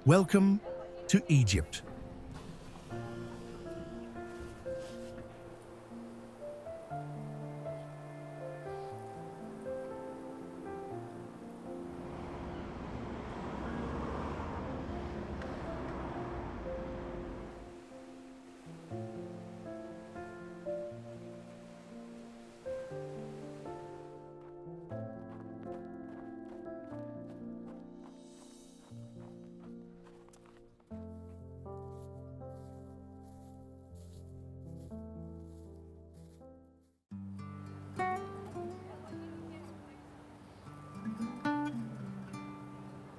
Welcome to Egypt.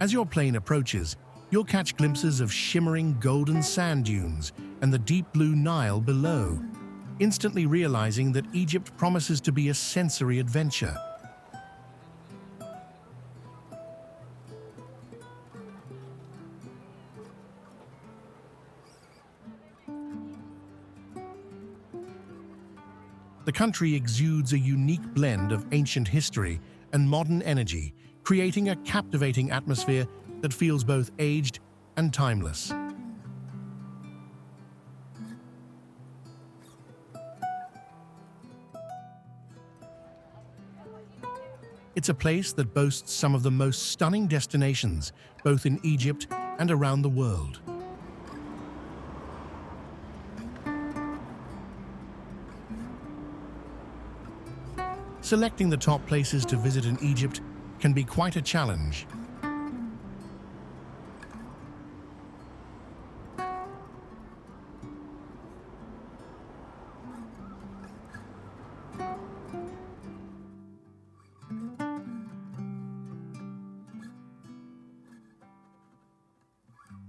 As your plane approaches, you'll catch glimpses of shimmering golden sand dunes and the deep blue Nile below, instantly realizing that Egypt promises to be a sensory adventure. The country exudes a unique blend of ancient history and modern energy, creating a captivating atmosphere that feels both aged and timeless. It's a place that boasts some of the most stunning destinations, both in Egypt and around the world. Selecting the top places to visit in Egypt can be quite a challenge.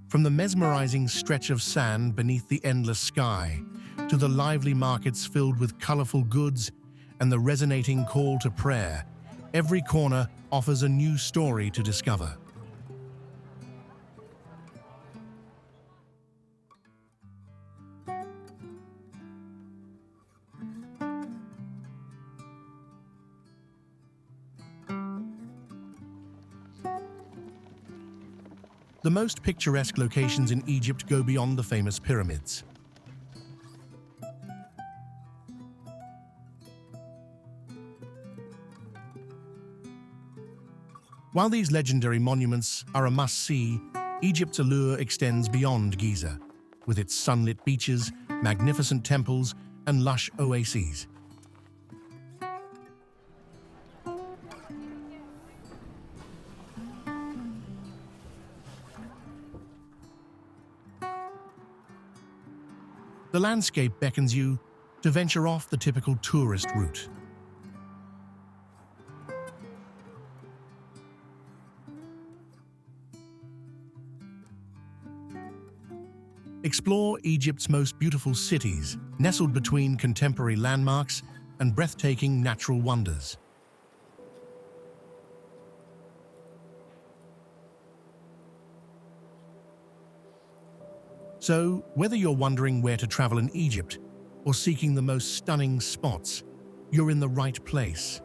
From the mesmerizing stretch of sand beneath the endless sky, to the lively markets filled with colorful goods and the resonating call to prayer, every corner offers a new story to discover. The most picturesque locations in Egypt go beyond the famous pyramids. While these legendary monuments are a must-see, Egypt's allure extends beyond Giza, with its sunlit beaches, magnificent temples, and lush oases. The landscape beckons you to venture off the typical tourist route. Explore Egypt's most beautiful cities, nestled between contemporary landmarks and breathtaking natural wonders. So, whether you're wondering where to travel in Egypt or seeking the most stunning spots, you're in the right place.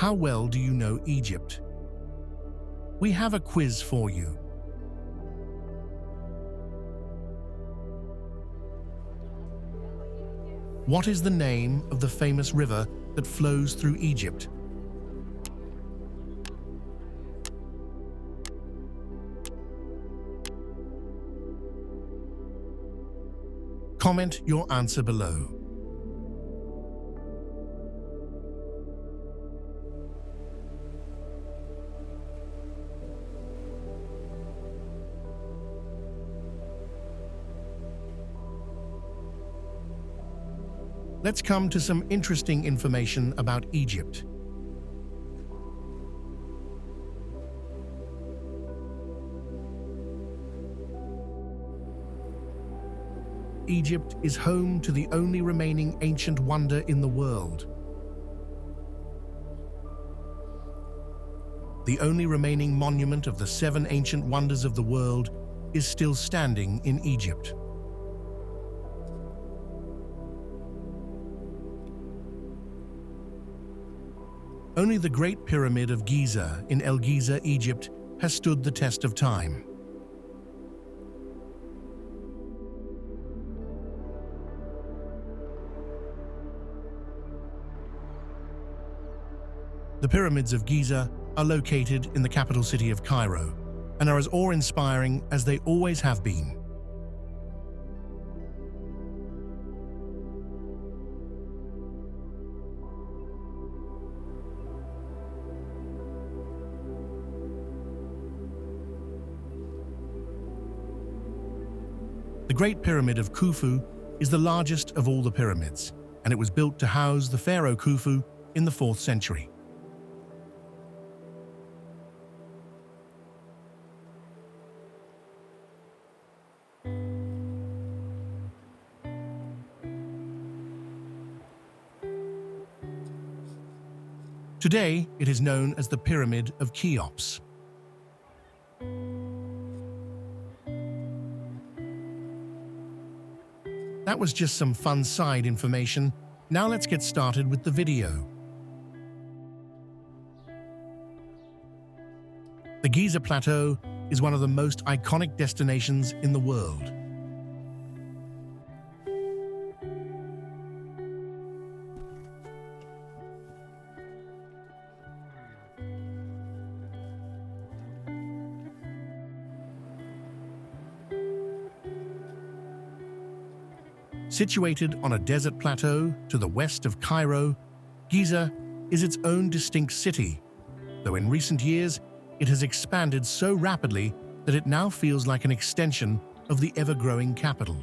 How well do you know Egypt? We have a quiz for you. What is the name of the famous river that flows through Egypt? Comment your answer below. Let's come to some interesting information about Egypt. Egypt is home to the only remaining ancient wonder in the world. The only remaining monument of the 7 ancient wonders of the world is still standing in Egypt. Only the Great Pyramid of Giza in El Giza, Egypt, has stood the test of time. The pyramids of Giza are located in the capital city of Cairo and are as awe-inspiring as they always have been. The Great Pyramid of Khufu is the largest of all the pyramids, and it was built to house the pharaoh Khufu in the 4th century. Today, it is known as the Pyramid of Cheops. That was just some fun side information. Now let's get started with the video. The Giza Plateau is one of the most iconic destinations in the world. Situated on a desert plateau to the west of Cairo, Giza is its own distinct city, though in recent years it has expanded so rapidly that it now feels like an extension of the ever-growing capital.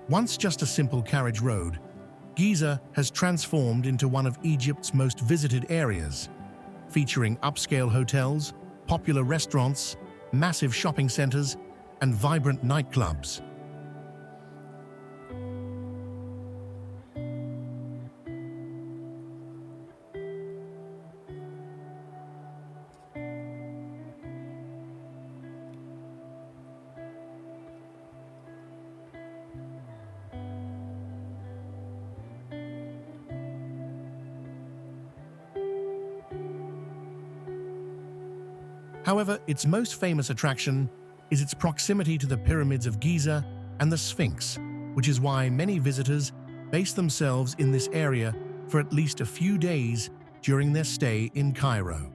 Once just a simple carriage road, Giza has transformed into one of Egypt's most visited areas, featuring upscale hotels, popular restaurants, massive shopping centers, and vibrant nightclubs. However, its most famous attraction is its proximity to the pyramids of Giza and the Sphinx, which is why many visitors base themselves in this area for at least a few days during their stay in Cairo.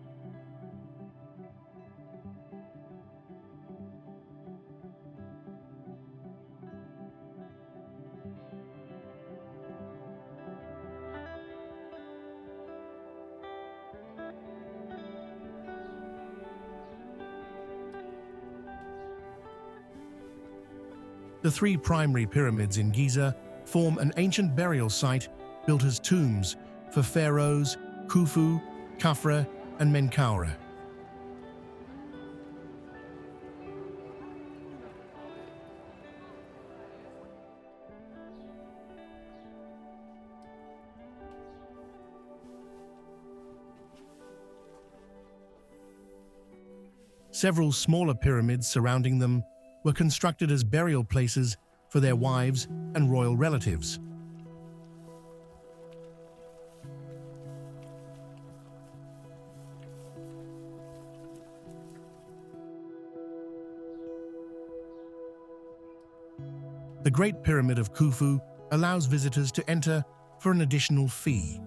The 3 primary pyramids in Giza form an ancient burial site built as tombs for pharaohs Khufu, Khafre, and Menkaure. Several smaller pyramids surrounding them were constructed as burial places for their wives and royal relatives. The Great Pyramid of Khufu allows visitors to enter for an additional fee.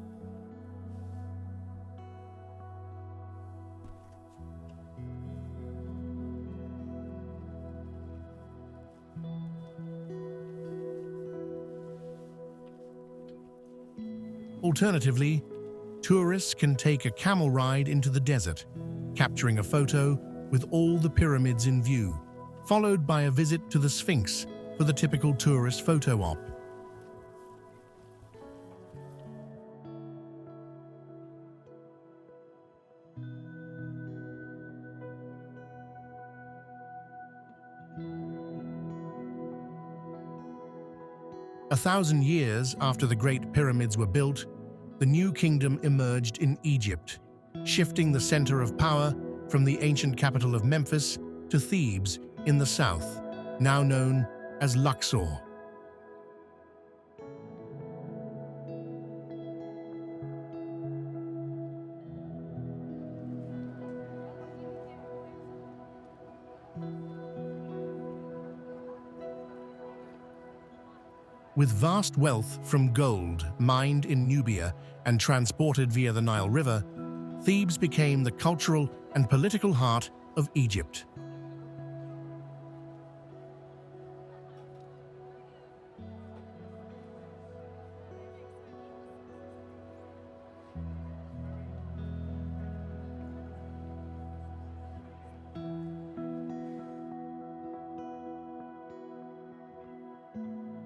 Alternatively, tourists can take a camel ride into the desert, capturing a photo with all the pyramids in view, followed by a visit to the Sphinx for the typical tourist photo op. A thousand years after the Great Pyramids were built, the new kingdom emerged in Egypt, shifting the center of power from the ancient capital of Memphis to Thebes in the south, now known as Luxor. With vast wealth from gold mined in Nubia and transported via the Nile River, Thebes became the cultural and political heart of Egypt.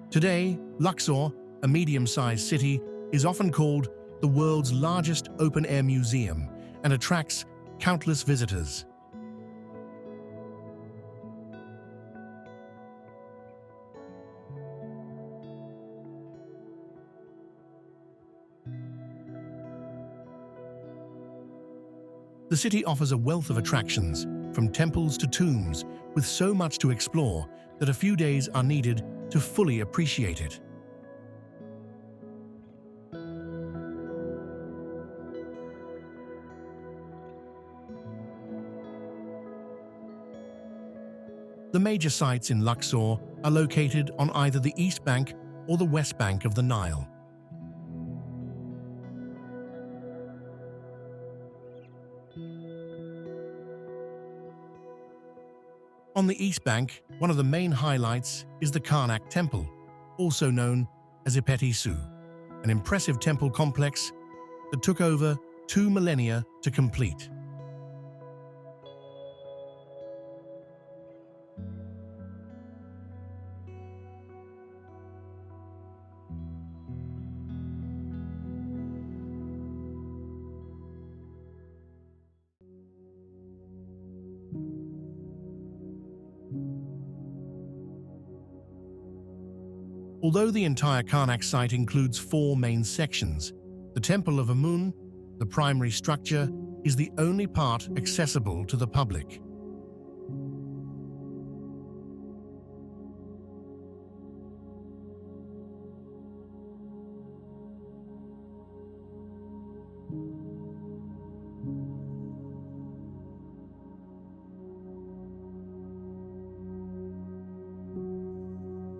Today, Luxor, a medium-sized city, is often called the world's largest open-air museum and attracts countless visitors. The city offers a wealth of attractions, from temples to tombs, with so much to explore that a few days are needed to fully appreciate it. The major sites in Luxor are located on either the east bank or the west bank of the Nile. On the east bank, one of the main highlights is the Karnak Temple, also known as Edfu, an impressive temple complex that took over 2 millennia to complete. Although the entire Karnak site includes 4 main sections, the Temple of Amun, the primary structure, is the only part accessible to the public.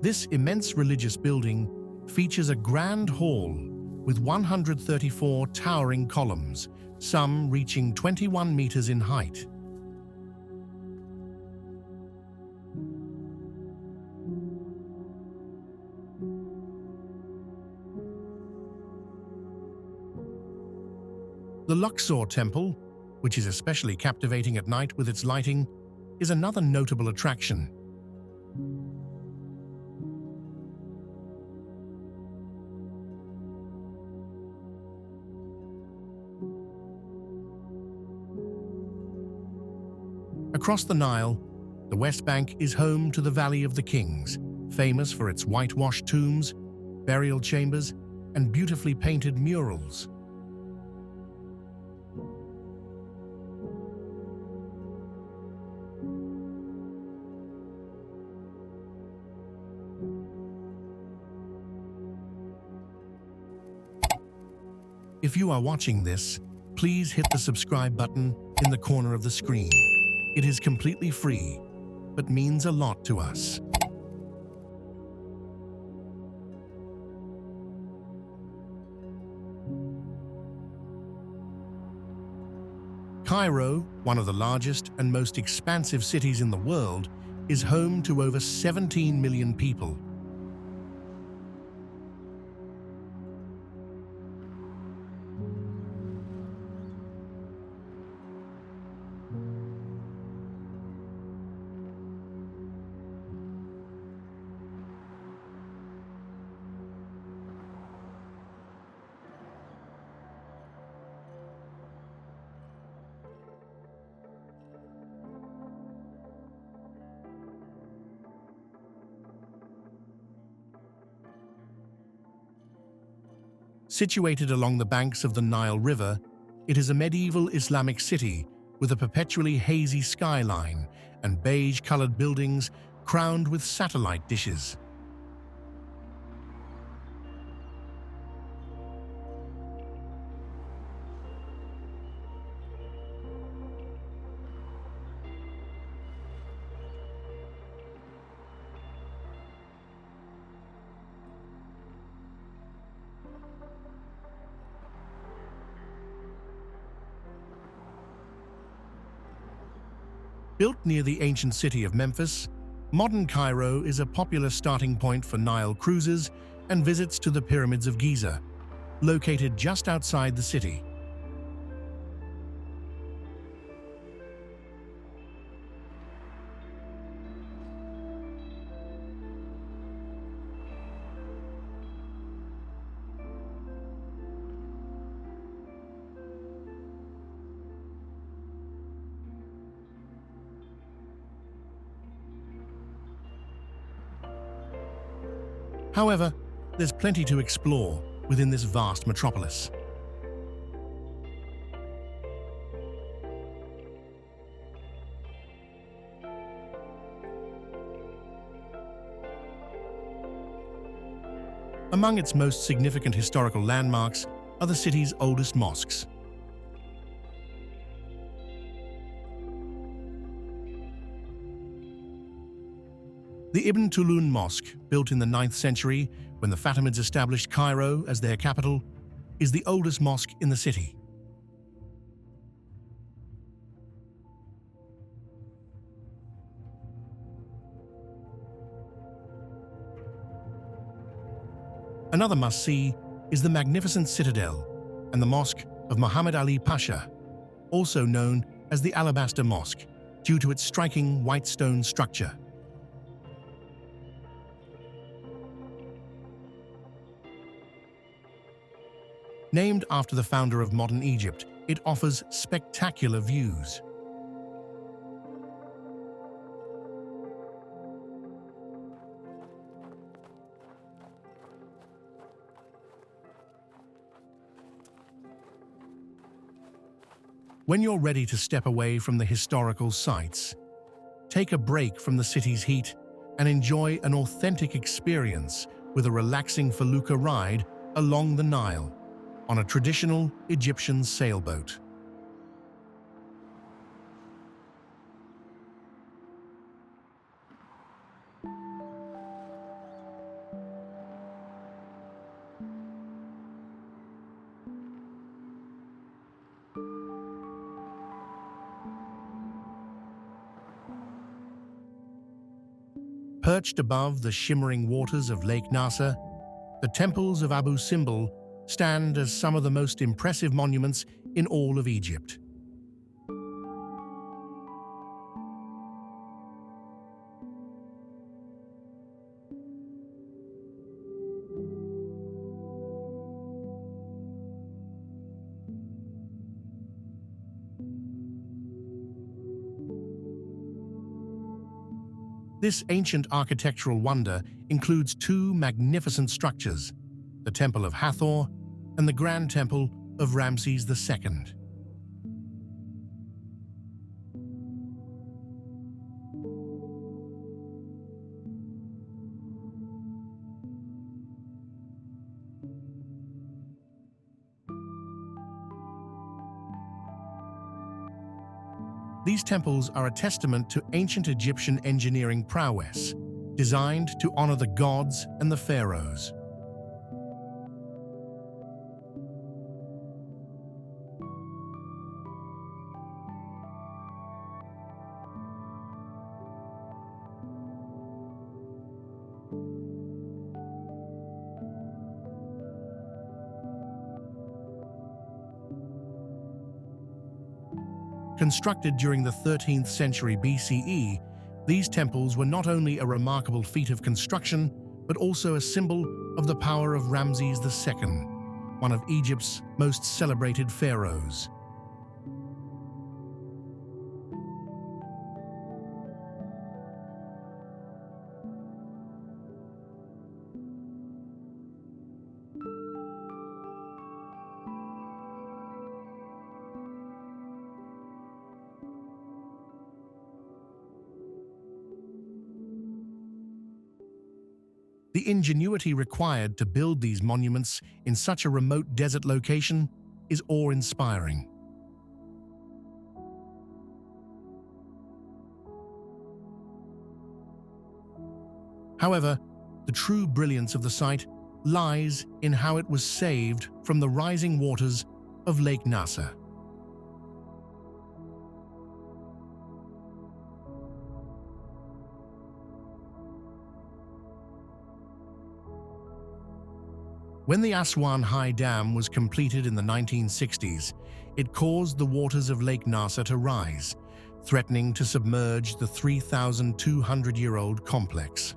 This immense religious building features a grand hall with 134 towering columns, some reaching 21 meters in height. The Luxor Temple, which is especially captivating at night with its lighting, is another notable attraction. Across the Nile, the West Bank is home to the Valley of the Kings, famous for its whitewashed tombs, burial chambers, and beautifully painted murals. If you are watching this, please hit the subscribe button in the corner of the screen. It is completely free, but means a lot to us. Cairo, one of the largest and most expansive cities in the world, is home to over 17 million people. Situated along the banks of the Nile River, it is a medieval Islamic city with a perpetually hazy skyline and beige-colored buildings crowned with satellite dishes. Built near the ancient city of Memphis, modern Cairo is a popular starting point for Nile cruises and visits to the pyramids of Giza, located just outside the city. However, there's plenty to explore within this vast metropolis. Among its most significant historical landmarks are the city's oldest mosques. The Ibn Tulun Mosque, built in the 9th century when the Fatimids established Cairo as their capital, is the oldest mosque in the city. Another must-see is the magnificent citadel and the mosque of Muhammad Ali Pasha, also known as the Alabaster Mosque, due to its striking white stone structure. Named after the founder of modern Egypt, it offers spectacular views. When you're ready to step away from the historical sites, take a break from the city's heat and enjoy an authentic experience with a relaxing felucca ride along the Nile on a traditional Egyptian sailboat. Perched above the shimmering waters of Lake Nasser, the temples of Abu Simbel stand as some of the most impressive monuments in all of Egypt. This ancient architectural wonder includes two magnificent structures, the Temple of Hathor and the Grand Temple of Ramses II. These temples are a testament to ancient Egyptian engineering prowess, designed to honor the gods and the pharaohs. Constructed during the 13th century BCE, these temples were not only a remarkable feat of construction, but also a symbol of the power of Ramses II, one of Egypt's most celebrated pharaohs. The ingenuity required to build these monuments in such a remote desert location is awe-inspiring. However, the true brilliance of the site lies in how it was saved from the rising waters of Lake Nasser. When the Aswan High Dam was completed in the 1960s, it caused the waters of Lake Nasser to rise, threatening to submerge the 3,200-year-old complex.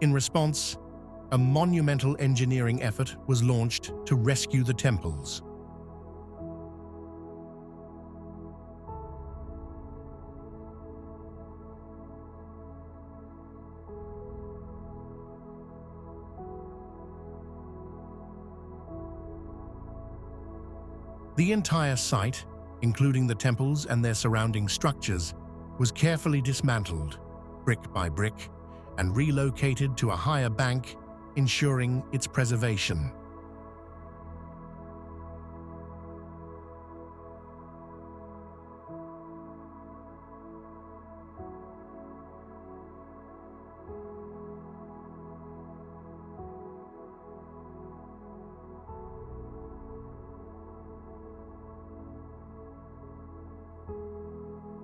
In response, a monumental engineering effort was launched to rescue the temples. The entire site, including the temples and their surrounding structures, was carefully dismantled, brick by brick, and relocated to a higher bank, ensuring its preservation.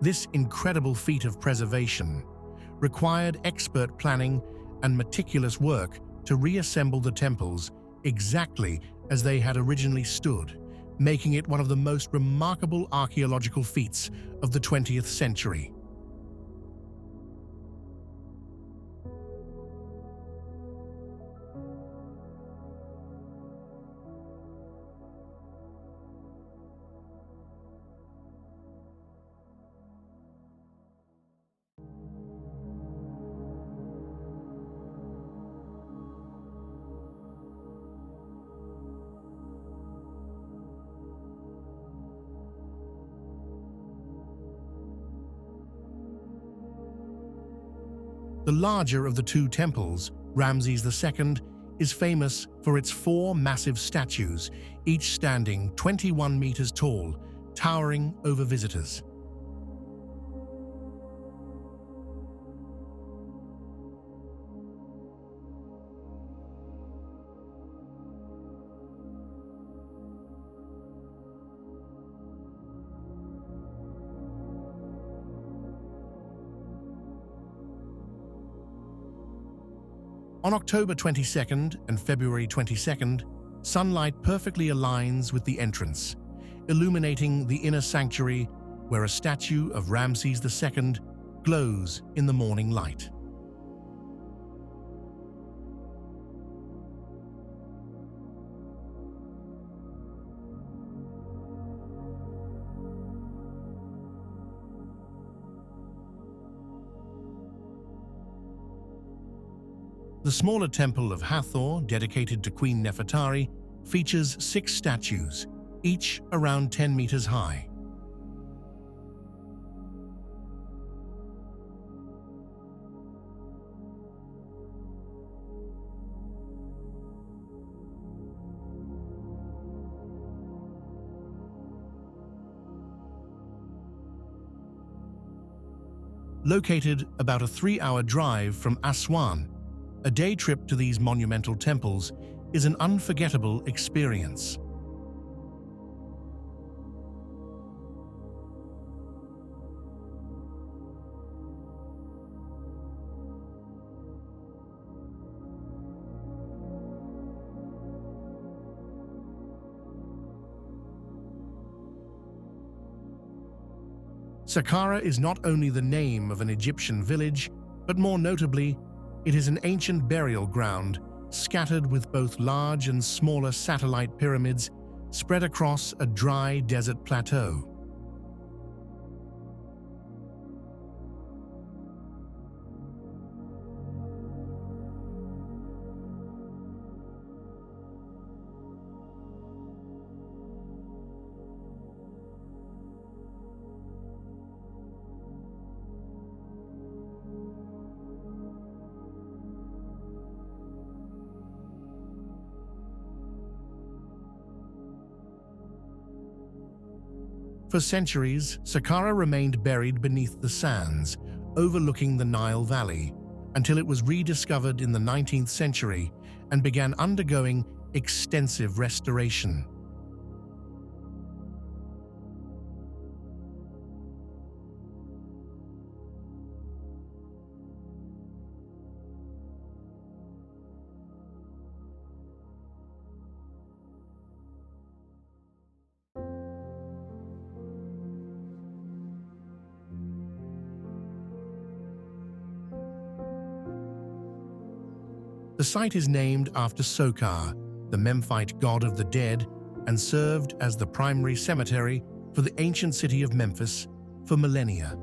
This incredible feat of preservation required expert planning and meticulous work to reassemble the temples exactly as they had originally stood, making it one of the most remarkable archaeological feats of the 20th century. The larger of the two temples, Ramses II, is famous for its 4 massive statues, each standing 21 meters tall, towering over visitors. On October 22nd and February 22nd, sunlight perfectly aligns with the entrance, illuminating the inner sanctuary where a statue of Ramses II glows in the morning light. The smaller temple of Hathor, dedicated to Queen Nefertari, features 6 statues, each around 10 meters high. Located about a 3-hour drive from Aswan, a day trip to these monumental temples is an unforgettable experience. Saqqara is not only the name of an Egyptian village, but more notably, it is an ancient burial ground scattered with both large and smaller satellite pyramids spread across a dry desert plateau. For centuries, Saqqara remained buried beneath the sands, overlooking the Nile Valley, until it was rediscovered in the 19th century and began undergoing extensive restoration. The site is named after Sokar, the Memphite god of the dead, and served as the primary cemetery for the ancient city of Memphis for millennia.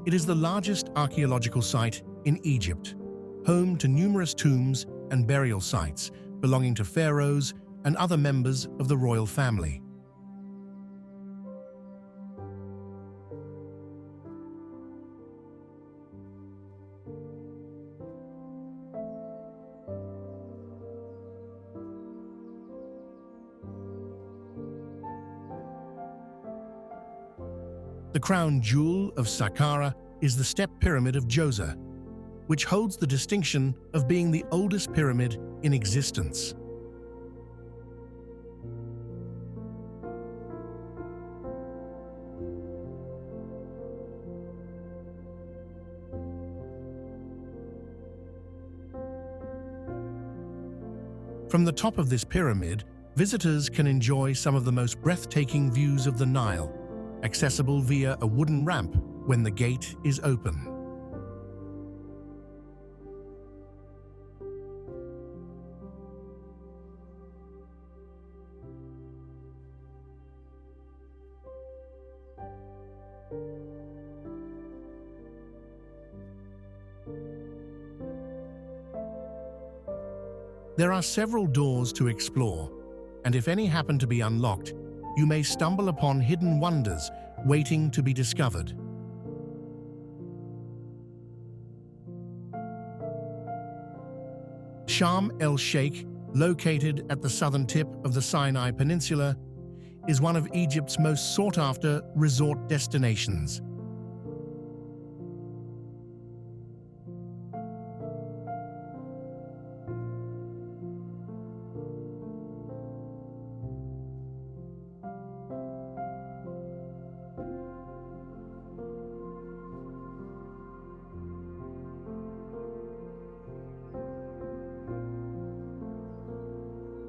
It is the largest archaeological site in Egypt, home to numerous tombs and burial sites belonging to pharaohs and other members of the royal family. The crown jewel of Saqqara is the Step Pyramid of Giza, which holds the distinction of being the oldest pyramid in existence. From the top of this pyramid, visitors can enjoy some of the most breathtaking views of the Nile, accessible via a wooden ramp when the gate is open. There are several doors to explore, and if any happen to be unlocked, you may stumble upon hidden wonders waiting to be discovered. Sharm el-Sheikh, located at the southern tip of the Sinai Peninsula, is one of Egypt's most sought-after resort destinations.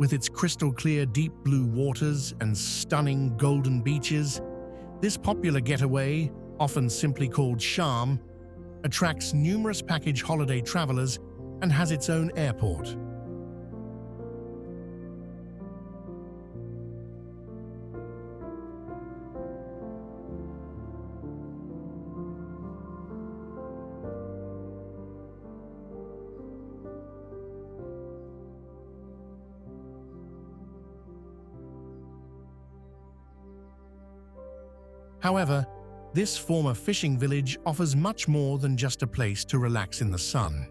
With its crystal-clear deep blue waters and stunning golden beaches, this popular getaway, often simply called Sharm, attracts numerous package holiday travelers and has its own airport. However, this former fishing village offers much more than just a place to relax in the sun.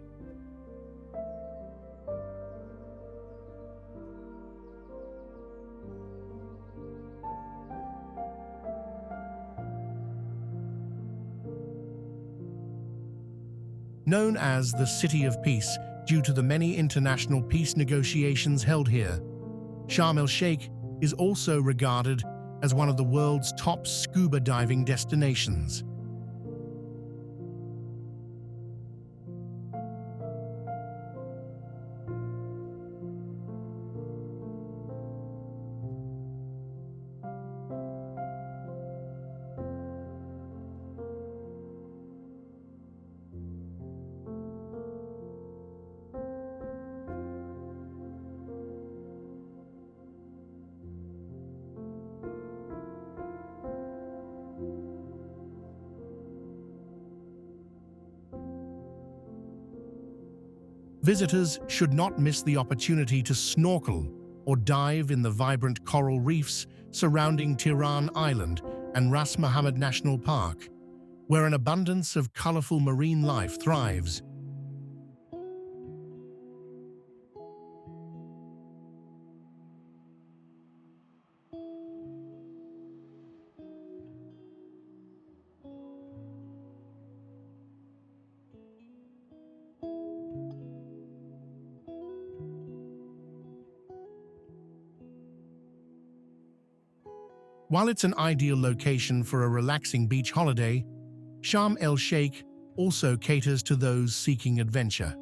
Known as the City of Peace due to the many international peace negotiations held here, Sharm el-Sheikh is also regarded as one of the world's top scuba diving destinations. Visitors should not miss the opportunity to snorkel or dive in the vibrant coral reefs surrounding Tiran Island and Ras Mohammed National Park, where an abundance of colorful marine life thrives. While it's an ideal location for a relaxing beach holiday, Sharm el-Sheikh also caters to those seeking adventure.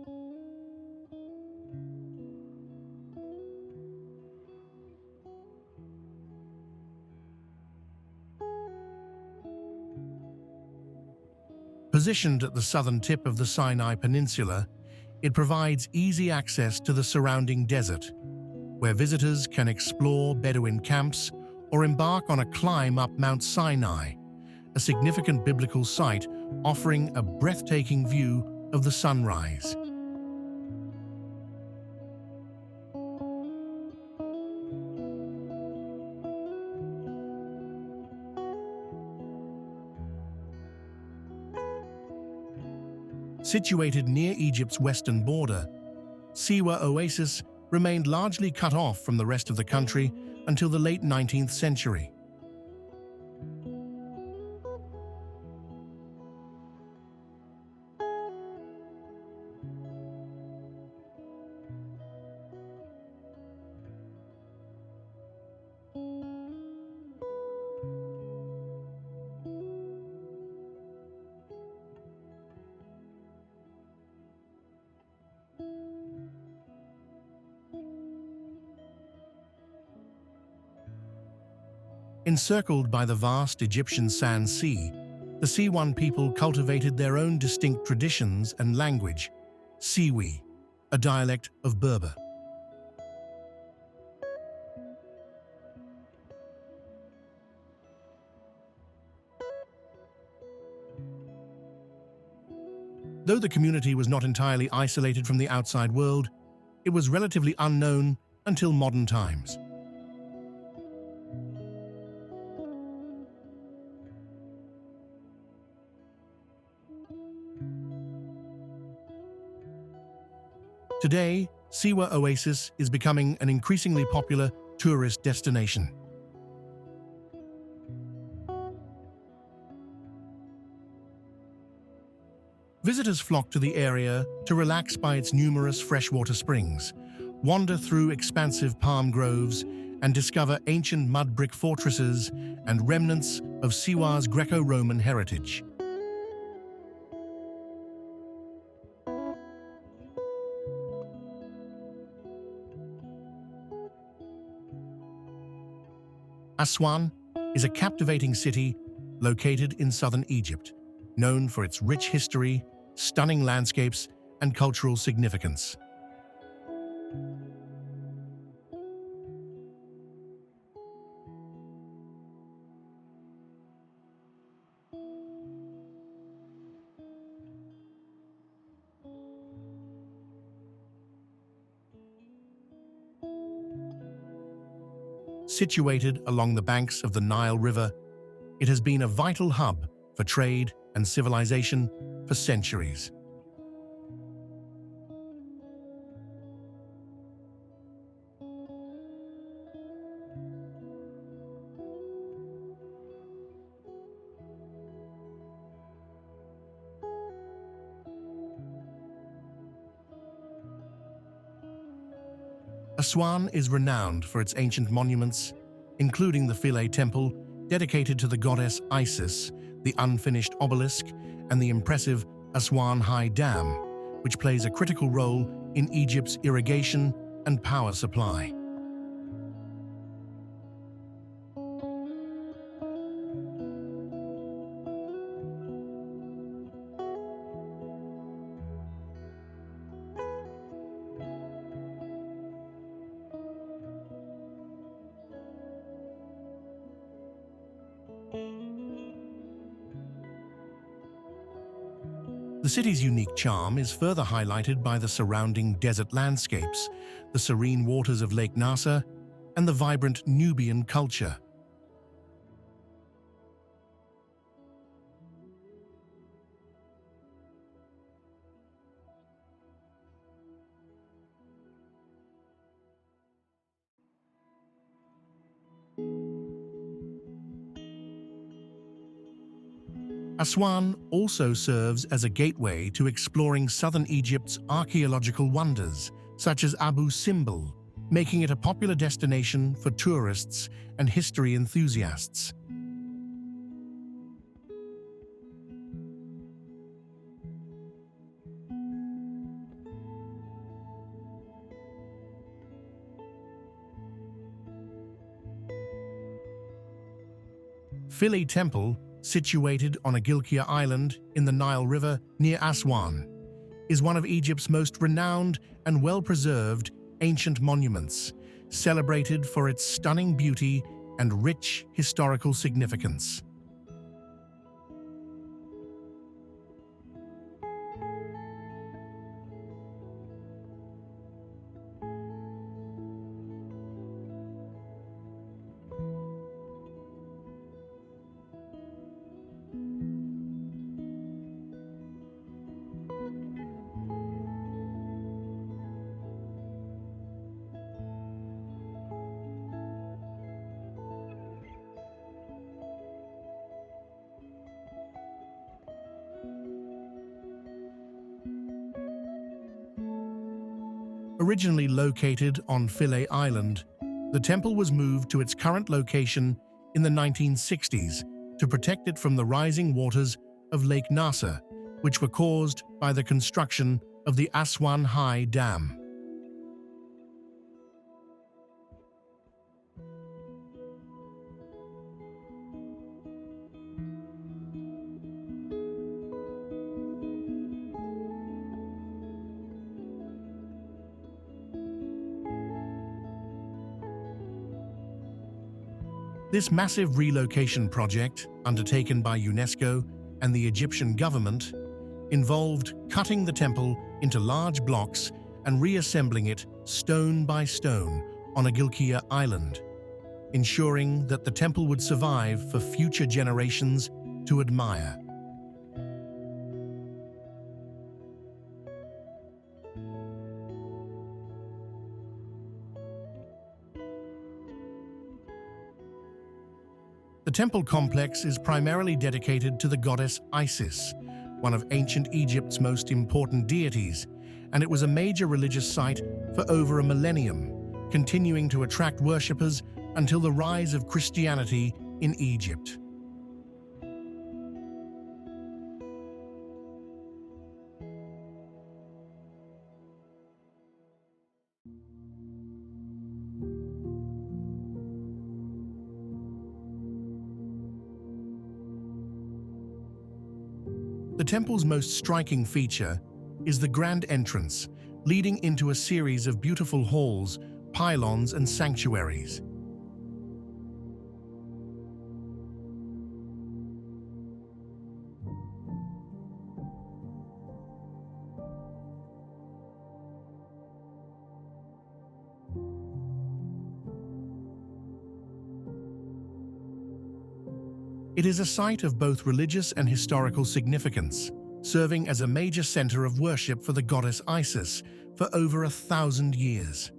Positioned at the southern tip of the Sinai Peninsula, it provides easy access to the surrounding desert, where visitors can explore Bedouin camps or embark on a climb up Mount Sinai, a significant biblical site offering a breathtaking view of the sunrise. Situated near Egypt's western border, Siwa Oasis remained largely cut off from the rest of the country until the late 19th century. Encircled by the vast Egyptian sand sea, the Siwan people cultivated their own distinct traditions and language, Siwi, a dialect of Berber. Though the community was not entirely isolated from the outside world, it was relatively unknown until modern times. Today, Siwa Oasis is becoming an increasingly popular tourist destination. Visitors flock to the area to relax by its numerous freshwater springs, wander through expansive palm groves, and discover ancient mud brick fortresses and remnants of Siwa's Greco-Roman heritage. Aswan is a captivating city located in southern Egypt, known for its rich history, stunning landscapes, and cultural significance. Situated along the banks of the Nile River, it has been a vital hub for trade and civilization for centuries. Aswan is renowned for its ancient monuments, including the Philae Temple, dedicated to the goddess Isis, the unfinished obelisk, and the impressive Aswan High Dam, which plays a critical role in Egypt's irrigation and power supply. The city's unique charm is further highlighted by the surrounding desert landscapes, the serene waters of Lake Nasser, and the vibrant Nubian culture. Aswan also serves as a gateway to exploring southern Egypt's archaeological wonders, such as Abu Simbel, making it a popular destination for tourists and history enthusiasts. Philae Temple, situated on Agilkia Island in the Nile River near Aswan, is one of Egypt's most renowned and well-preserved ancient monuments, celebrated for its stunning beauty and rich historical significance. Originally located on Philae Island, the temple was moved to its current location in the 1960s to protect it from the rising waters of Lake Nasser, which were caused by the construction of the Aswan High Dam. This massive relocation project, undertaken by UNESCO and the Egyptian government, involved cutting the temple into large blocks and reassembling it stone by stone on Agilkia Island, ensuring that the temple would survive for future generations to admire. The temple complex is primarily dedicated to the goddess Isis, one of ancient Egypt's most important deities, and it was a major religious site for over a millennium, continuing to attract worshippers until the rise of Christianity in Egypt. The temple's most striking feature is the grand entrance, leading into a series of beautiful halls, pylons, and sanctuaries. It is a site of both religious and historical significance, serving as a major center of worship for the goddess Isis for over 1,000 years.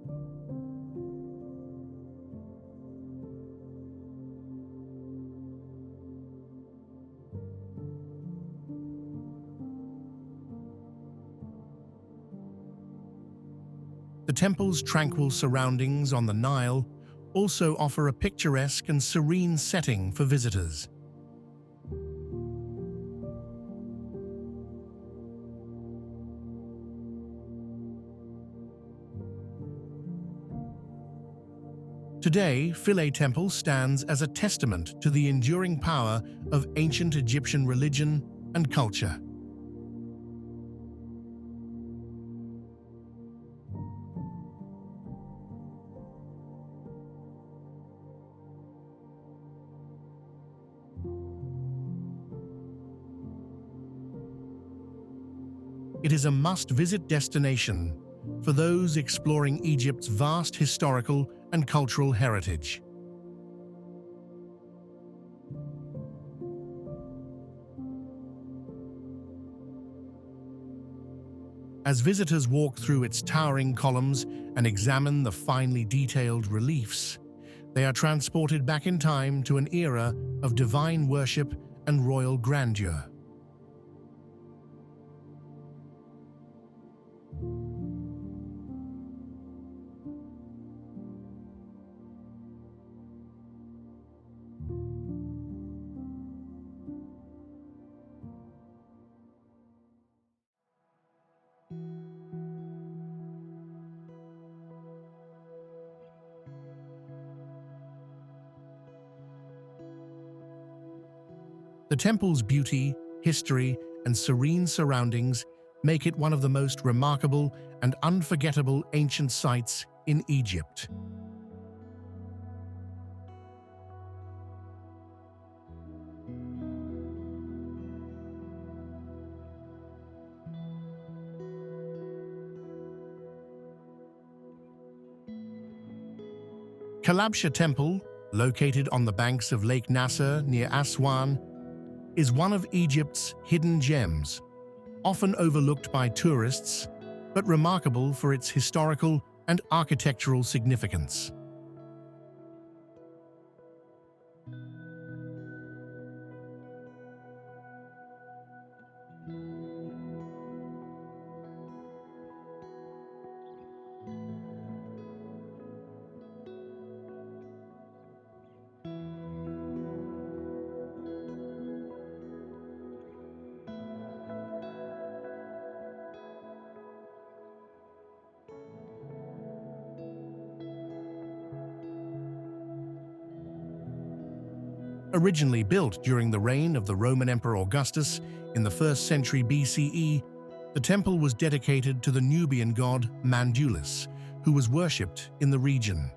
The temple's tranquil surroundings on the Nile also offer a picturesque and serene setting for visitors. Today, Philae Temple stands as a testament to the enduring power of ancient Egyptian religion and culture. It is a must-visit destination for those exploring Egypt's vast historical and cultural heritage. As visitors walk through its towering columns and examine the finely detailed reliefs, they are transported back in time to an era of divine worship and royal grandeur. The temple's beauty, history, and serene surroundings make it one of the most remarkable and unforgettable ancient sites in Egypt. Kalabsha Temple, located on the banks of Lake Nasser near Aswan, is one of Egypt's hidden gems, often overlooked by tourists, but remarkable for its historical and architectural significance. Originally built during the reign of the Roman Emperor Augustus in the 1st century BCE, the temple was dedicated to the Nubian god Mandulus, who was worshipped in the region.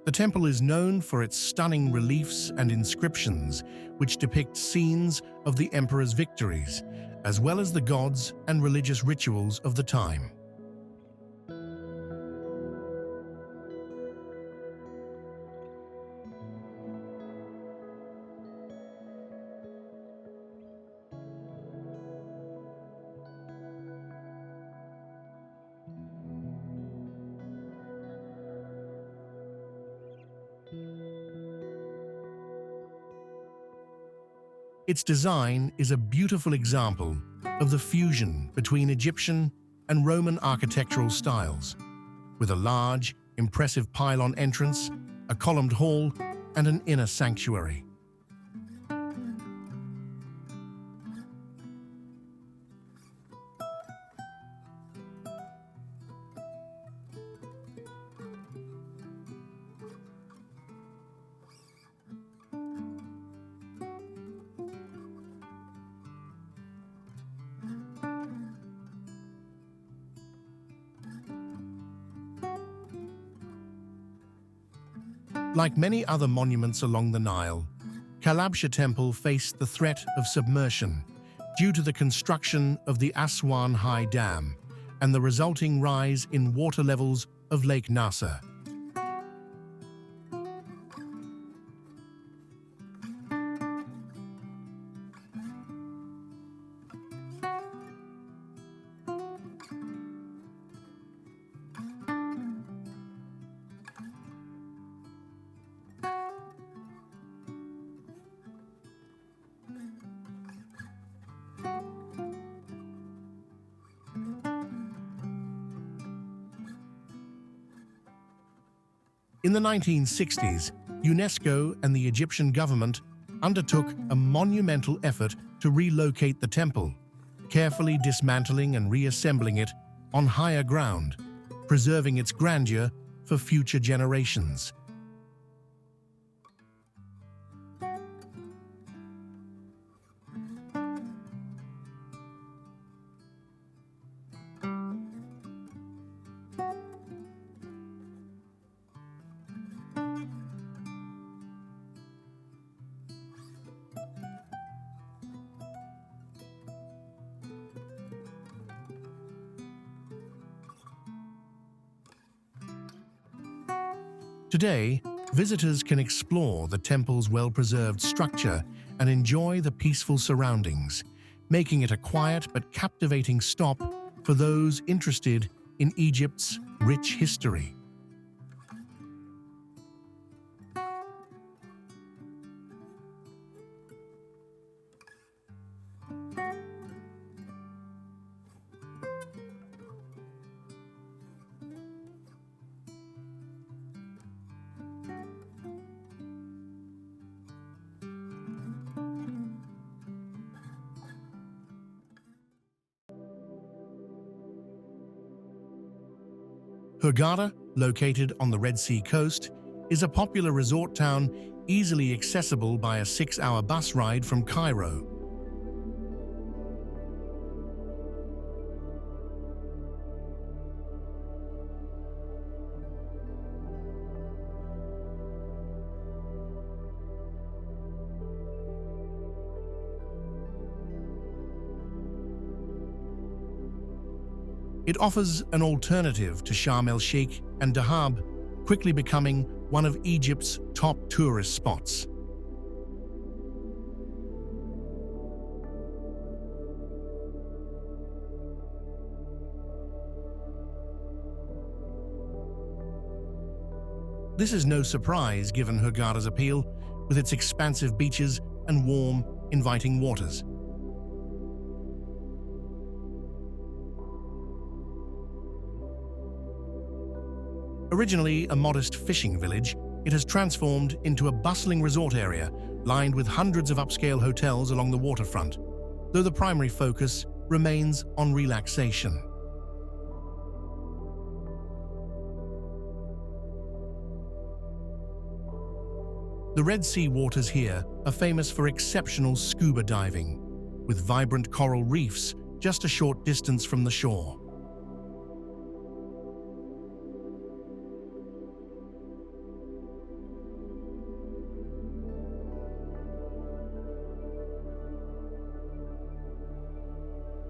The temple is known for its stunning reliefs and inscriptions, which depict scenes of the emperor's victories, as well as the gods and religious rituals of the time. Its design is a beautiful example of the fusion between Egyptian and Roman architectural styles, with a large, impressive pylon entrance, a columned hall, and an inner sanctuary. Like many other monuments along the Nile, Kalabsha Temple faced the threat of submersion due to the construction of the Aswan High Dam and the resulting rise in water levels of Lake Nasser. In the 1960s, UNESCO and the Egyptian government undertook a monumental effort to relocate the temple, carefully dismantling and reassembling it on higher ground, preserving its grandeur for future generations. Today, visitors can explore the temple's well-preserved structure and enjoy the peaceful surroundings, making it a quiet but captivating stop for those interested in Egypt's rich history. Hurghada, located on the Red Sea coast, is a popular resort town easily accessible by a 6-hour bus ride from Cairo. It offers an alternative to Sharm el-Sheikh and Dahab, quickly becoming one of Egypt's top tourist spots. This is no surprise given Hurghada's appeal, with its expansive beaches and warm, inviting waters. Originally a modest fishing village, it has transformed into a bustling resort area lined with hundreds of upscale hotels along the waterfront, though the primary focus remains on relaxation. The Red Sea waters here are famous for exceptional scuba diving, with vibrant coral reefs just a short distance from the shore.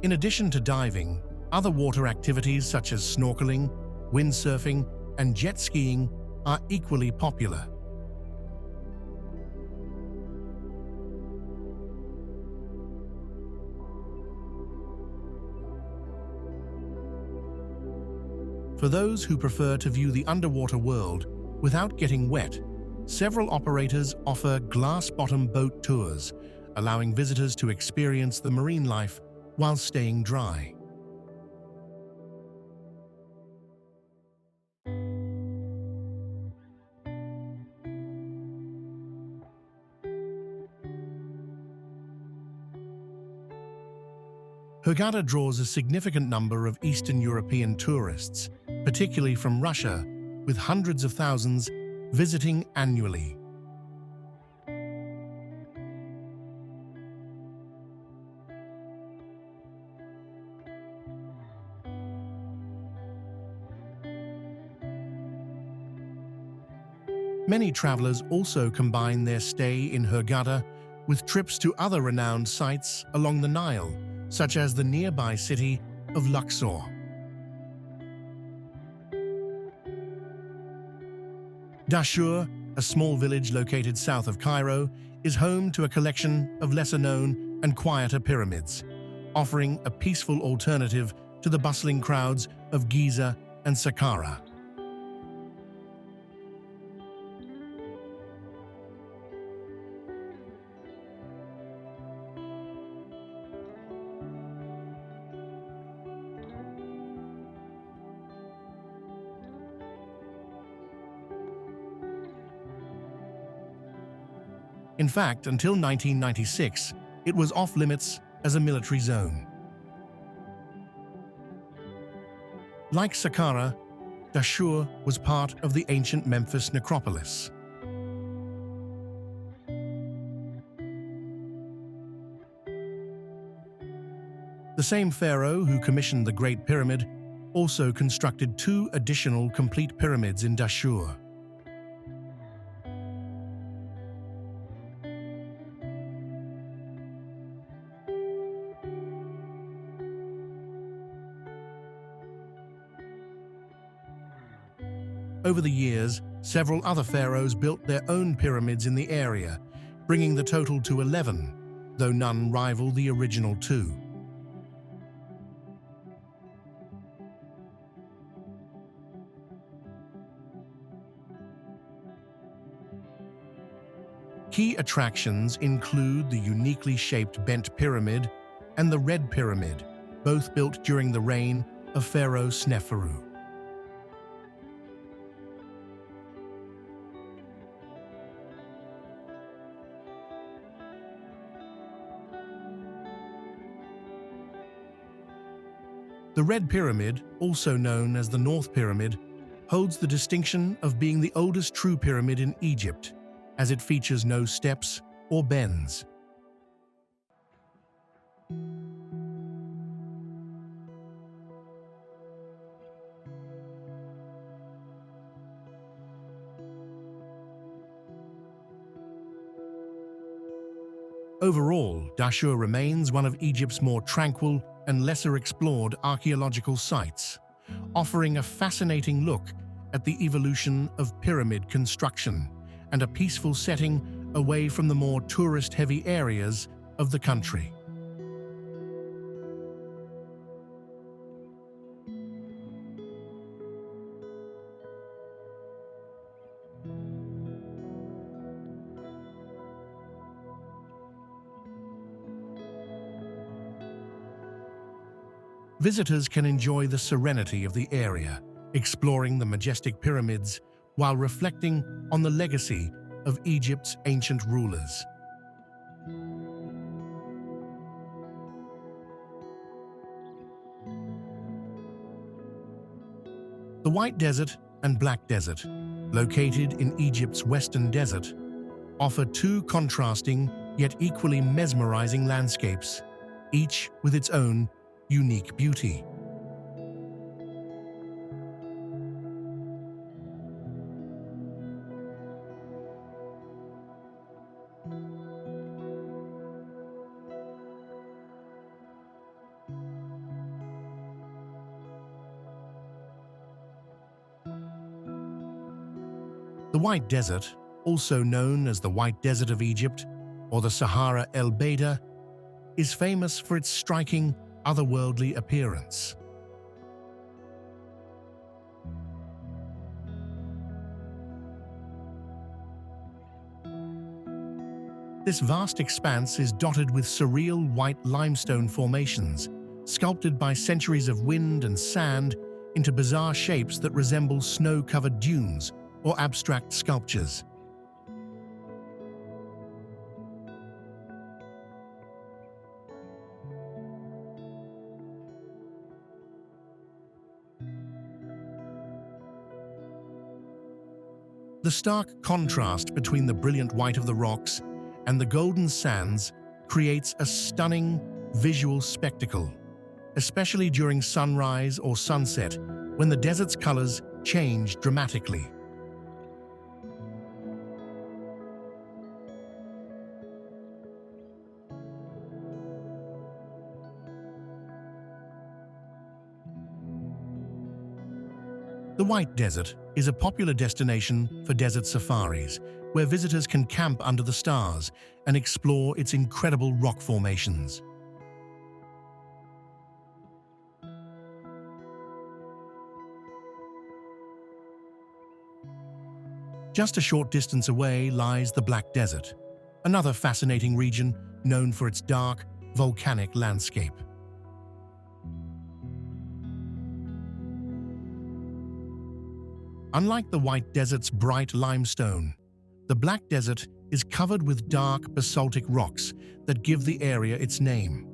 In addition to diving, other water activities such as snorkeling, windsurfing, and jet skiing are equally popular. For those who prefer to view the underwater world without getting wet, several operators offer glass-bottom boat tours, allowing visitors to experience the marine life while staying dry. Hurghada draws a significant number of Eastern European tourists, particularly from Russia, with hundreds of thousands visiting annually. Many travelers also combine their stay in Hurghada with trips to other renowned sites along the Nile, such as the nearby city of Luxor. Dahshur, a small village located south of Cairo, is home to a collection of lesser-known and quieter pyramids, offering a peaceful alternative to the bustling crowds of Giza and Saqqara. In fact, until 1996, it was off-limits as a military zone. Like Saqqara, Dahshur was part of the ancient Memphis necropolis. The same pharaoh who commissioned the Great Pyramid also constructed 2 additional complete pyramids in Dahshur. Over the years, Several other pharaohs built their own pyramids in the area, bringing the total to 11, though none rival the original two. Key attractions include the uniquely shaped bent pyramid and the red pyramid, both built during the reign of Pharaoh Sneferu. The Red Pyramid, also known as the North Pyramid, holds the distinction of being the oldest true pyramid in Egypt, as it features no steps or bends. Overall, Dahshur remains one of Egypt's more tranquil and lesser explored archaeological sites, offering a fascinating look at the evolution of pyramid construction and a peaceful setting away from the more tourist-heavy areas of the country. Visitors can enjoy the serenity of the area, exploring the majestic pyramids while reflecting on the legacy of Egypt's ancient rulers. The White Desert and Black Desert, located in Egypt's Western Desert, offer two contrasting yet equally mesmerizing landscapes, each with its own unique beauty. The White Desert, also known as the White Desert of Egypt or the Sahara el-Beida, is famous for its striking, otherworldly appearance. This vast expanse is dotted with surreal white limestone formations, sculpted by centuries of wind and sand into bizarre shapes that resemble snow-covered dunes or abstract sculptures. The stark contrast between the brilliant white of the rocks and the golden sands creates a stunning visual spectacle, especially during sunrise or sunset, when the desert's colors change dramatically. The White Desert is a popular destination for desert safaris, where visitors can camp under the stars and explore its incredible rock formations. Just a short distance away lies the Black Desert, another fascinating region known for its dark, volcanic landscape. Unlike the White Desert's bright limestone, the Black Desert is covered with dark basaltic rocks that give the area its name.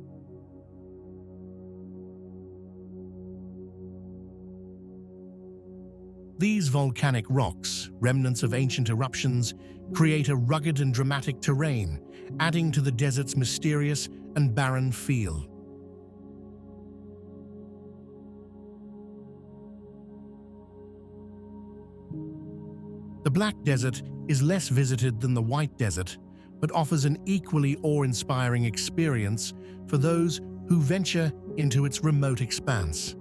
These volcanic rocks, remnants of ancient eruptions, create a rugged and dramatic terrain, adding to the desert's mysterious and barren feel. The Black Desert is less visited than the White Desert, but offers an equally awe-inspiring experience for those who venture into its remote expanse.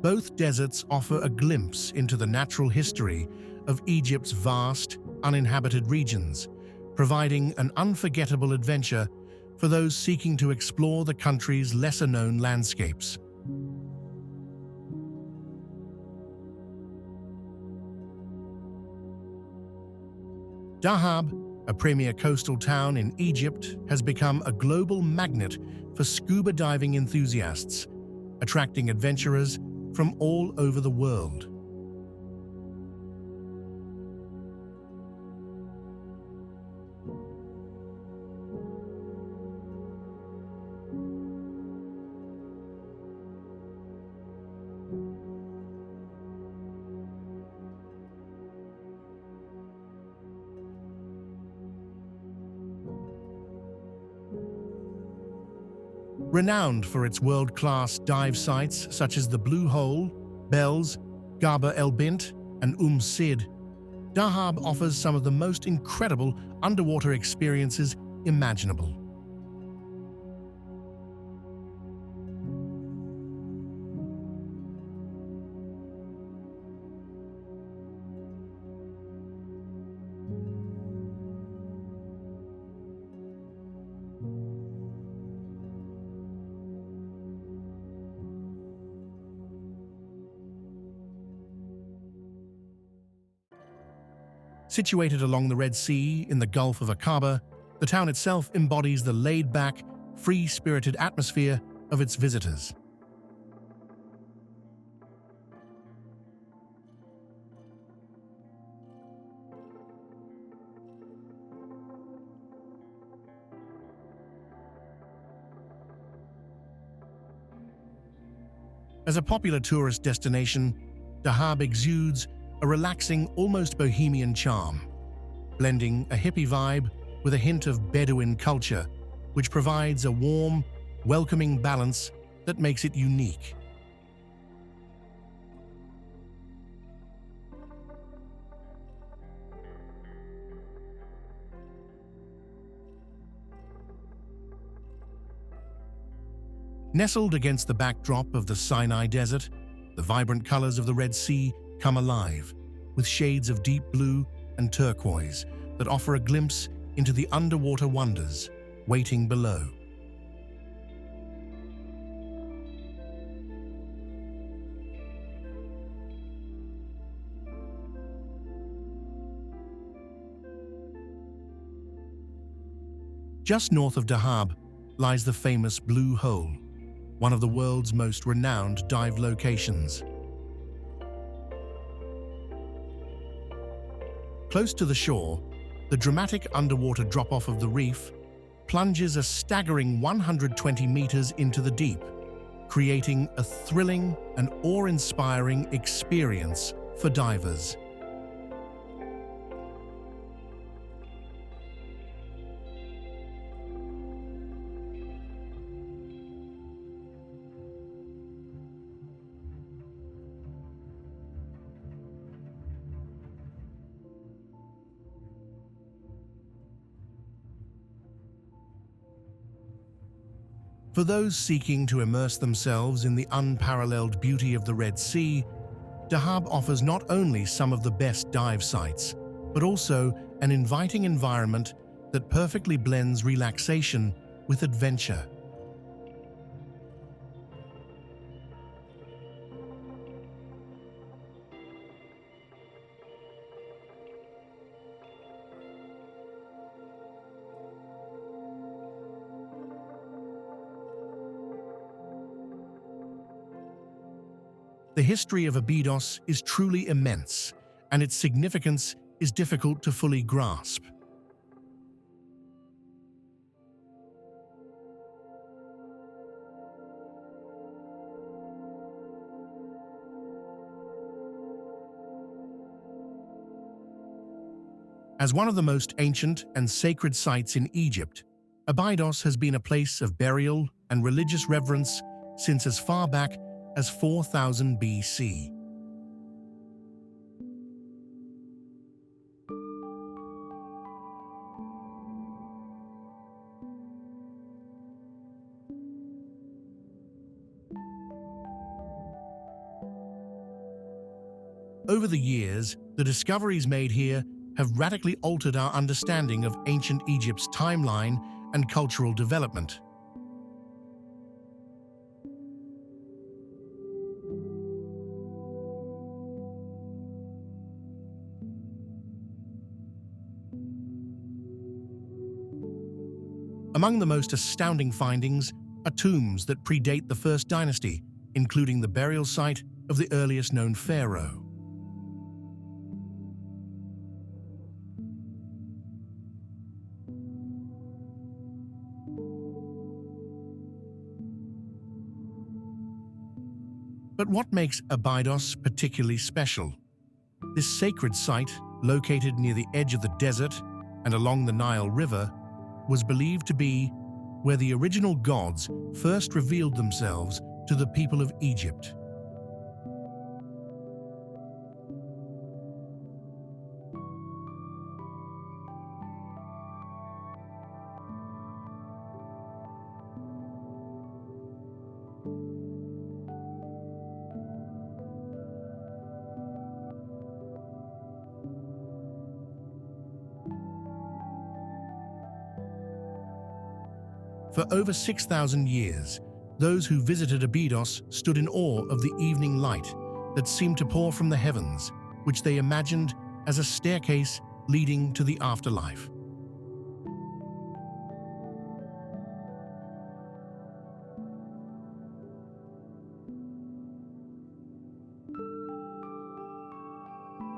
Both deserts offer a glimpse into the natural history of Egypt's vast, uninhabited regions, providing an unforgettable adventure for those seeking to explore the country's lesser-known landscapes. Dahab, a premier coastal town in Egypt, has become a global magnet for scuba diving enthusiasts, attracting adventurers from all over the world. Renowned for its world-class dive sites such as the Blue Hole, Bells, Gaba El Bint, and Sid, Dahab offers some of the most incredible underwater experiences imaginable. Situated along the Red Sea in the Gulf of Aqaba, the town itself embodies the laid-back, free-spirited atmosphere of its visitors. As a popular tourist destination, Dahab exudes a relaxing, almost bohemian charm, blending a hippie vibe with a hint of Bedouin culture, which provides a warm, welcoming balance that makes it unique. Nestled against the backdrop of the Sinai Desert, the vibrant colors of the Red Sea come alive, with shades of deep blue and turquoise that offer a glimpse into the underwater wonders waiting below. Just north of Dahab lies the famous Blue Hole, one of the world's most renowned dive locations. Close to the shore, the dramatic underwater drop-off of the reef plunges a staggering 120 meters into the deep, creating a thrilling and awe-inspiring experience for divers. For those seeking to immerse themselves in the unparalleled beauty of the Red Sea, Dahab offers not only some of the best dive sites, but also an inviting environment that perfectly blends relaxation with adventure. The history of Abydos is truly immense, and its significance is difficult to fully grasp. As one of the most ancient and sacred sites in Egypt, Abydos has been a place of burial and religious reverence since as far back as 4000 BC. Over the years, the discoveries made here have radically altered our understanding of ancient Egypt's timeline and cultural development. Among the most astounding findings are tombs that predate the First Dynasty, including the burial site of the earliest known pharaoh. But what makes Abydos particularly special? This sacred site, located near the edge of the desert and along the Nile River, was believed to be where the original gods first revealed themselves to the people of Egypt. For over 6,000 years, those who visited Abydos stood in awe of the evening light that seemed to pour from the heavens, which they imagined as a staircase leading to the afterlife.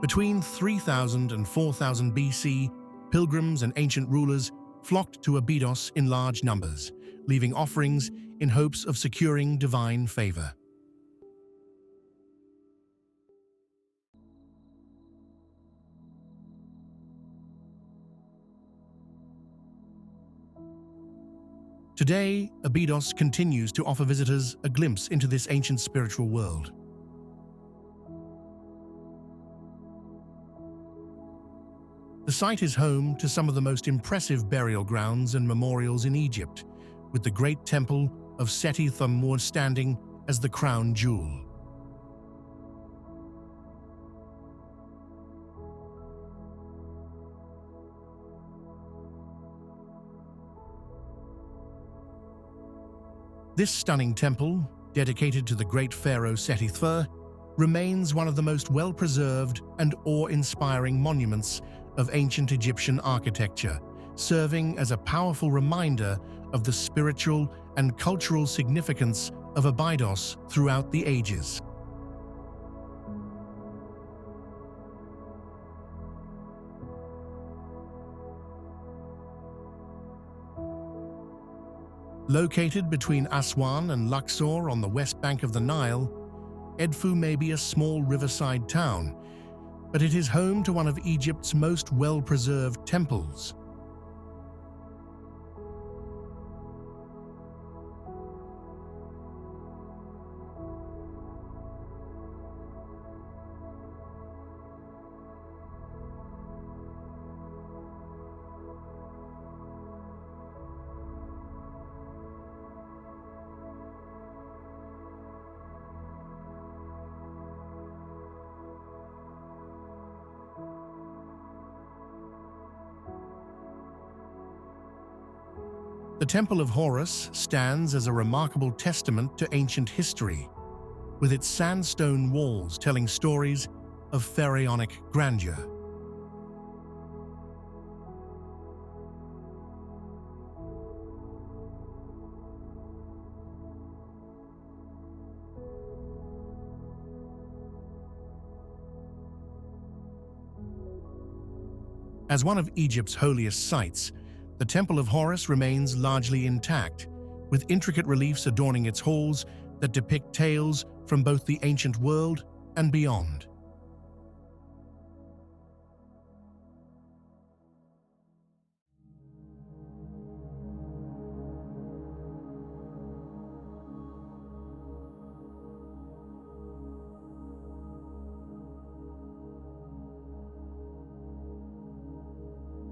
Between 3000 and 4000 BC, pilgrims and ancient rulers flocked to Abydos in large numbers, leaving offerings in hopes of securing divine favor. Today, Abydos continues to offer visitors a glimpse into this ancient spiritual world. The site is home to some of the most impressive burial grounds and memorials in Egypt, with the great temple of Seti Thumur standing as the crown jewel. This stunning temple, dedicated to the great pharaoh Seti Thumur, remains one of the most well-preserved and awe-inspiring monuments of ancient Egyptian architecture, serving as a powerful reminder of the spiritual and cultural significance of Abydos throughout the ages. Located between Aswan and Luxor on the west bank of the Nile, Edfu may be a small riverside town, but it is home to one of Egypt's most well-preserved temples. The Temple of Horus stands as a remarkable testament to ancient history, with its sandstone walls telling stories of pharaonic grandeur. As one of Egypt's holiest sites, the Temple of Horus remains largely intact, with intricate reliefs adorning its halls that depict tales from both the ancient world and beyond.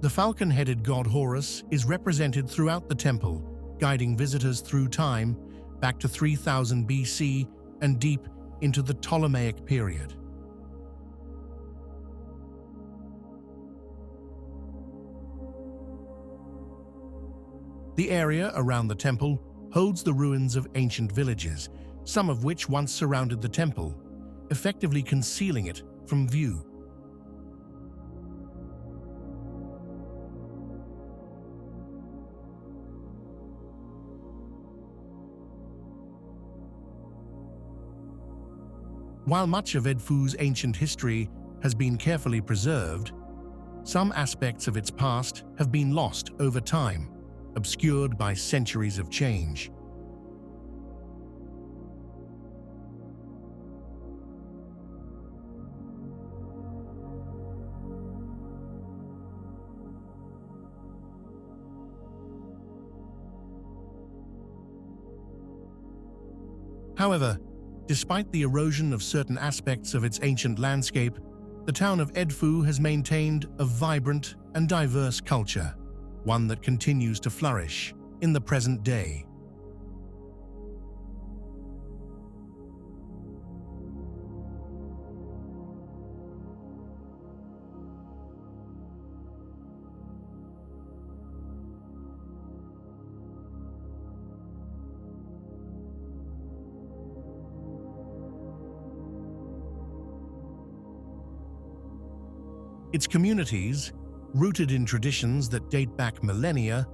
The falcon-headed god Horus is represented throughout the temple, guiding visitors through time back to 3000 BC and deep into the Ptolemaic period. The area around the temple holds the ruins of ancient villages, some of which once surrounded the temple, effectively concealing it from view. While much of Edfu's ancient history has been carefully preserved, some aspects of its past have been lost over time, obscured by centuries of change. However, despite the erosion of certain aspects of its ancient landscape, the town of Edfu has maintained a vibrant and diverse culture, one that continues to flourish in the present day. Its communities, rooted in traditions that date back millennia,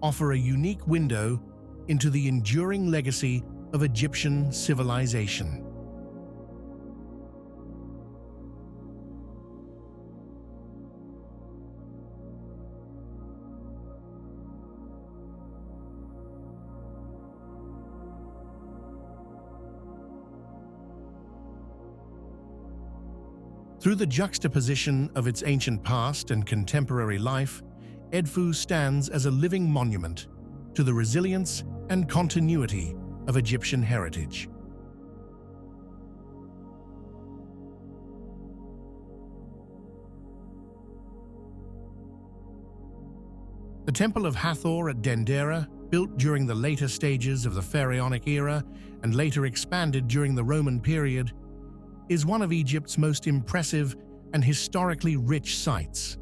offer a unique window into the enduring legacy of Egyptian civilization. Through the juxtaposition of its ancient past and contemporary life, Edfu stands as a living monument to the resilience and continuity of Egyptian heritage. The Temple of Hathor at Dendera, built during the later stages of the Pharaonic era and later expanded during the Roman period, is one of Egypt's most impressive and historically rich sites.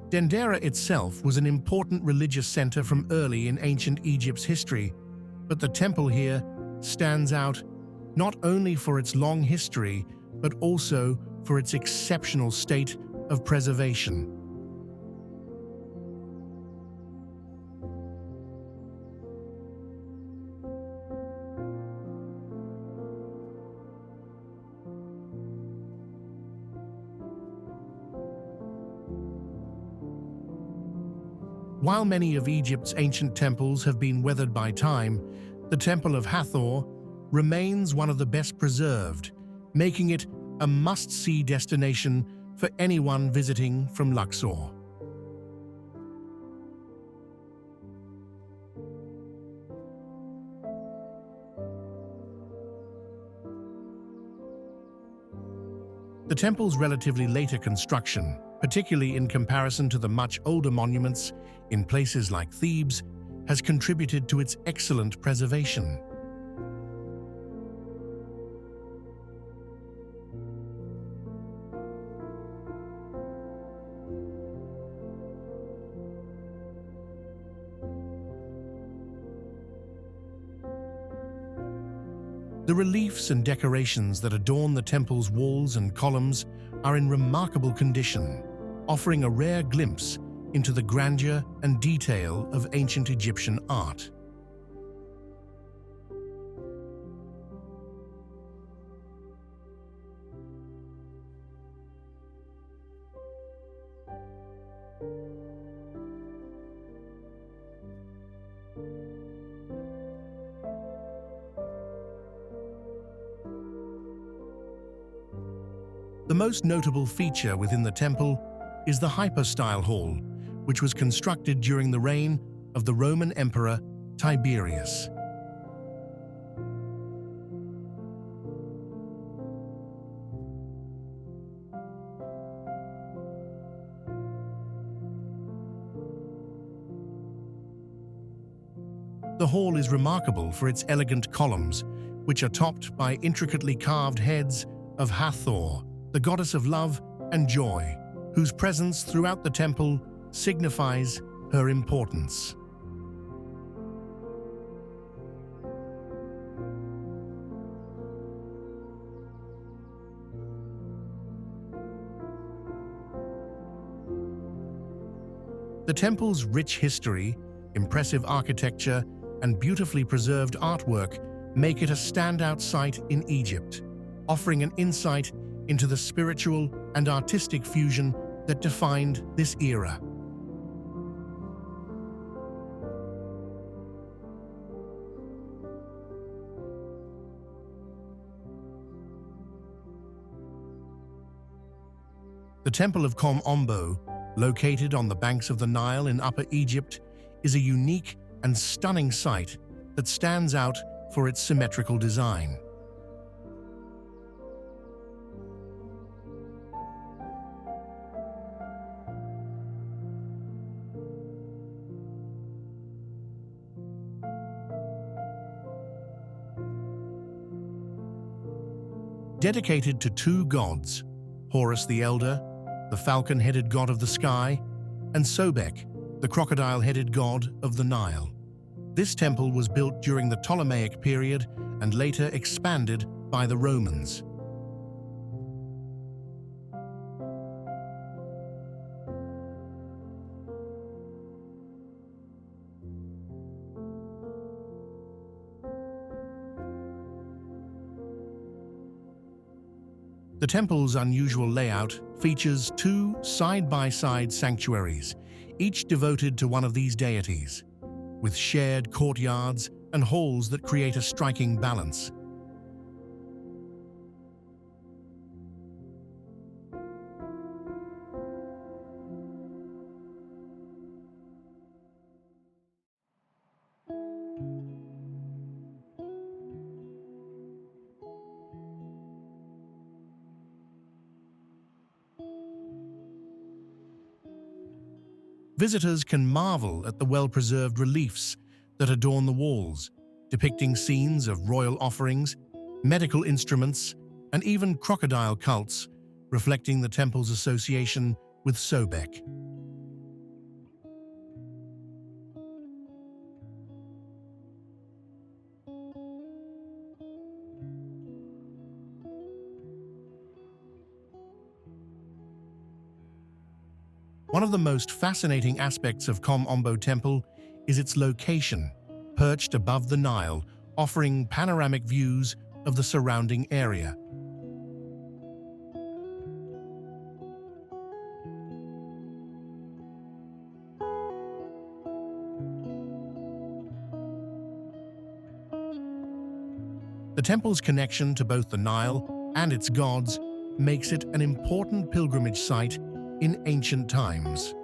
Dendera itself was an important religious center from early in ancient Egypt's history, but the temple here stands out not only for its long history, but also for its exceptional state of preservation. While many of Egypt's ancient temples have been weathered by time, the Temple of Hathor remains one of the best preserved, making it a must-see destination for anyone visiting from Luxor. The temple's relatively later construction, particularly in comparison to the much older monuments in places like Thebes, has contributed to its excellent preservation. The reliefs and decorations that adorn the temple's walls and columns are in remarkable condition, offering a rare glimpse into the grandeur and detail of ancient Egyptian art. The most notable feature within the temple is the hypostyle hall, which was constructed during the reign of the Roman Emperor Tiberius. The hall is remarkable for its elegant columns, which are topped by intricately carved heads of Hathor, the goddess of love and joy, whose presence throughout the temple signifies her importance. The temple's rich history, impressive architecture, and beautifully preserved artwork make it a standout site in Egypt, offering an insight into the spiritual and artistic fusion that defined this era. The Temple of Kom Ombo, located on the banks of the Nile in Upper Egypt, is a unique and stunning site that stands out for its symmetrical design. Dedicated to two gods, Horus the Elder, the falcon-headed god of the sky, and Sobek, the crocodile-headed god of the Nile. This temple was built during the Ptolemaic period and later expanded by the Romans. The temple's unusual layout features two side-by-side sanctuaries, each devoted to one of these deities, with shared courtyards and halls that create a striking balance. Visitors can marvel at the well-preserved reliefs that adorn the walls, depicting scenes of royal offerings, medical instruments, and even crocodile cults, reflecting the temple's association with Sobek. One of the most fascinating aspects of Kom Ombo Temple is its location, perched above the Nile, offering panoramic views of the surrounding area. The temple's connection to both the Nile and its gods makes it an important pilgrimage site in ancient times.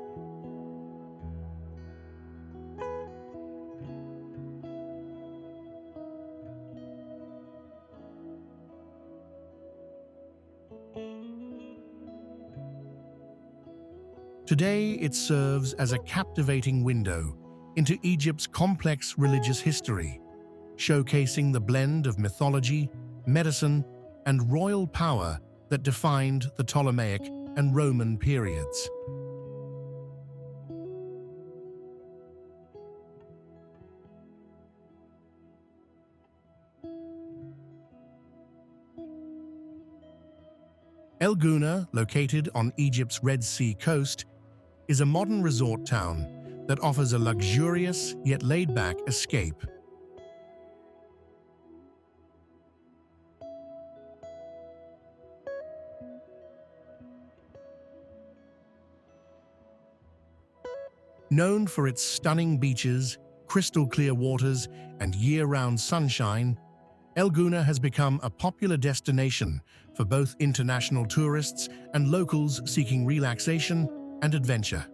Today, it serves as a captivating window into Egypt's complex religious history, showcasing the blend of mythology, medicine, and royal power that defined the Ptolemaic and Roman periods. El Gouna, located on Egypt's Red Sea coast, is a modern resort town that offers a luxurious yet laid-back escape. Known for its stunning beaches, crystal-clear waters, and year-round sunshine, El Gouna has become a popular destination for both international tourists and locals seeking relaxation and adventure.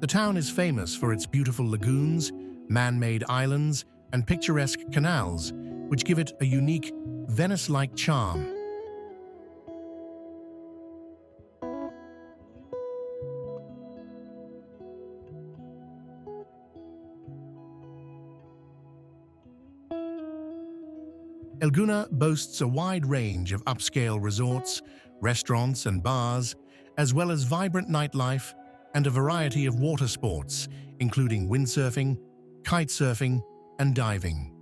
The town is famous for its beautiful lagoons, man-made islands, and picturesque canals, which give it a unique, Venice-like charm. Gouna boasts a wide range of upscale resorts, restaurants and bars, as well as vibrant nightlife and a variety of water sports, including windsurfing, kitesurfing, and diving.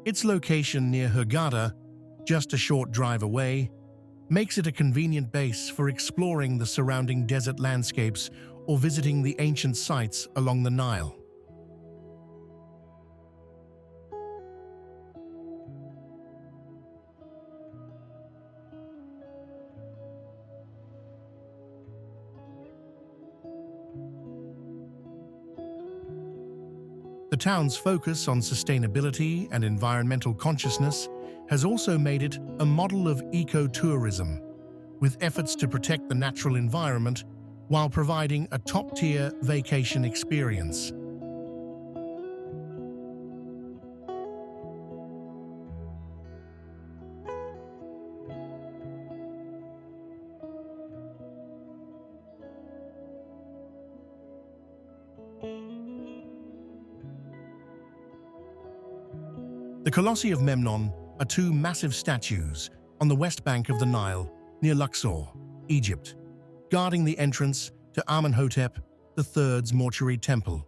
Its location near Hurghada, just a short drive away, makes it a convenient base for exploring the surrounding desert landscapes or visiting the ancient sites along the Nile. The town's focus on sustainability and environmental consciousness has also made it a model of eco-tourism, with efforts to protect the natural environment while providing a top-tier vacation experience. The Colossi of Memnon are two massive statues on the west bank of the Nile near Luxor, Egypt, guarding the entrance to Amenhotep III's mortuary temple.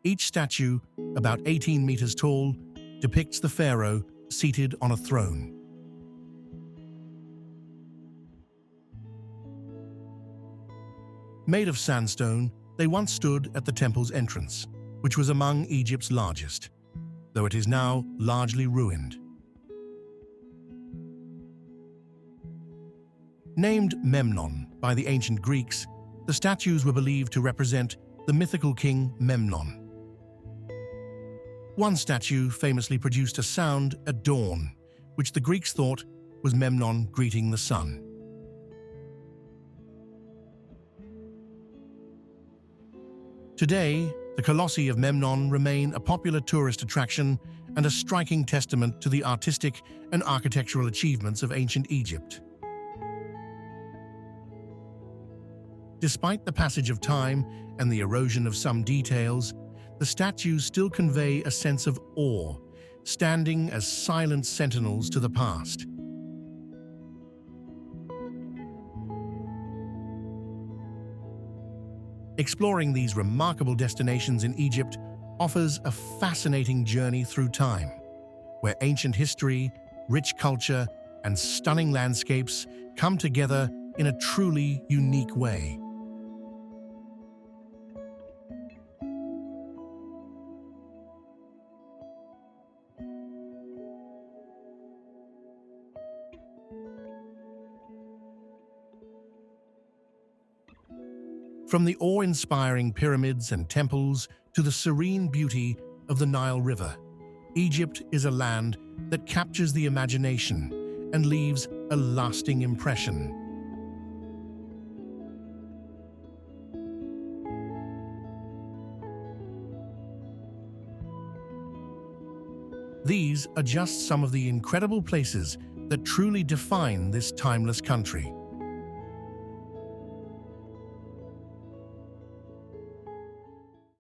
Each statue, about 18 meters tall, depicts the pharaoh seated on a throne. Made of sandstone, they once stood at the temple's entrance, which was among Egypt's largest, though it is now largely ruined. Named Memnon by the ancient Greeks, the statues were believed to represent the mythical king Memnon. One statue famously produced a sound at dawn, which the Greeks thought was Memnon greeting the sun. Today, the Colossi of Memnon remain a popular tourist attraction and a striking testament to the artistic and architectural achievements of ancient Egypt. Despite the passage of time and the erosion of some details, the statues still convey a sense of awe, standing as silent sentinels to the past. Exploring these remarkable destinations in Egypt offers a fascinating journey through time, where ancient history, rich culture, and stunning landscapes come together in a truly unique way. From the awe-inspiring pyramids and temples to the serene beauty of the Nile River, Egypt is a land that captures the imagination and leaves a lasting impression. These are just some of the incredible places that truly define this timeless country.